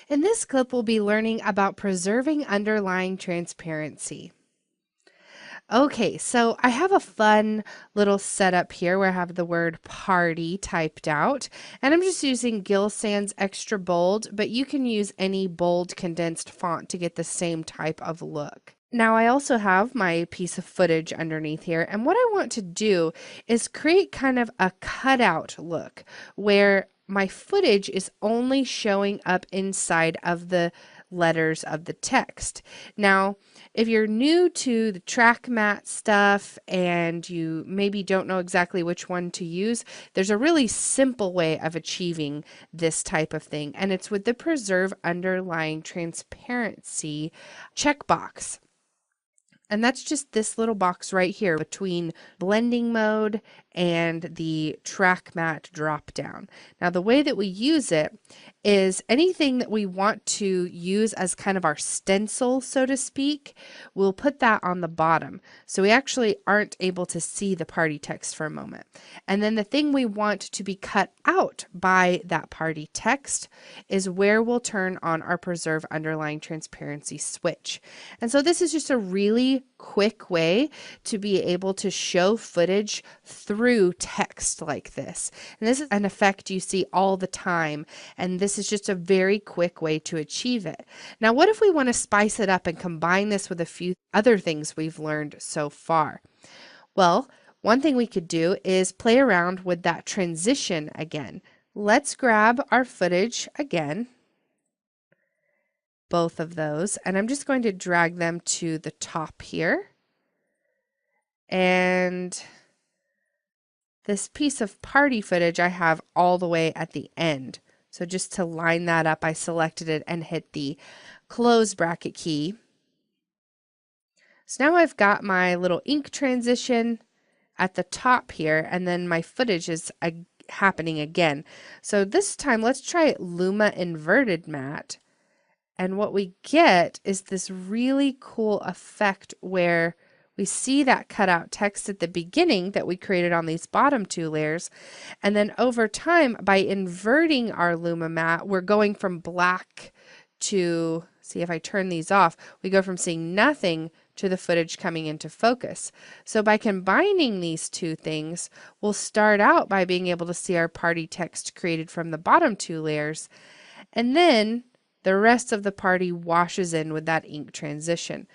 In this clip, we'll be learning about preserving underlying transparency. Okay, so I have a fun little setup here where I have the word party typed out, and I'm just using Gill Sans Extra Bold, but you can use any bold condensed font to get the same type of look. Now I also have my piece of footage underneath here, and what I want to do is create kind of a cutout look where my footage is only showing up inside of the letters of the text. Now, if you're new to the track mat stuff and you maybe don't know exactly which one to use, there's a really simple way of achieving this type of thing, and it's with the Preserve Underlying Transparency checkbox. And that's just this little box right here between blending mode and the track mat drop down. Now the way that we use it is anything that we want to use as kind of our stencil, so to speak, we'll put that on the bottom. So we actually aren't able to see the party text for a moment. And then the thing we want to be cut out by that party text is where we'll turn on our Preserve Underlying Transparency switch. And so this is just a really quick way to be able to show footage through text like this. And this is an effect you see all the time, and this is just a very quick way to achieve it. Now, what if we want to spice it up and combine this with a few other things we've learned so far? Well, one thing we could do is play around with that transition again. Let's grab our footage again, both of those, and I'm just going to drag them to the top here. And this piece of party footage I have all the way at the end. So just to line that up, I selected it and hit the close bracket key. So now I've got my little ink transition at the top here, and then my footage is happening again. So this time let's try Luma Inverted Matte. And what we get is this really cool effect where we see that cutout text at the beginning that we created on these bottom two layers. And then over time, by inverting our Luma Matte, we're going from black to, see if I turn these off, we go from seeing nothing to the footage coming into focus. So by combining these two things, we'll start out by being able to see our party text created from the bottom two layers. And then the rest of the party washes in with that ink transition.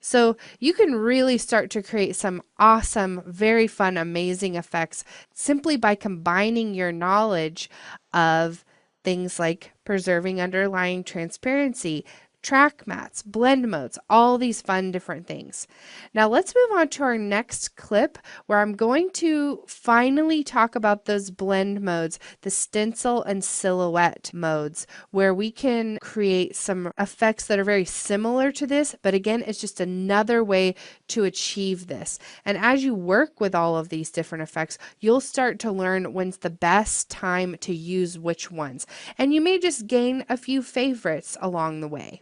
So you can really start to create some awesome, very fun, amazing effects simply by combining your knowledge of things like preserving underlying transparency, track mats, blend modes, all these fun different things. Now let's move on to our next clip where I'm going to finally talk about those blend modes, the stencil and silhouette modes, where we can create some effects that are very similar to this, but again, it's just another way to achieve this. And as you work with all of these different effects, you'll start to learn when's the best time to use which ones. And you may just gain a few favorites along the way.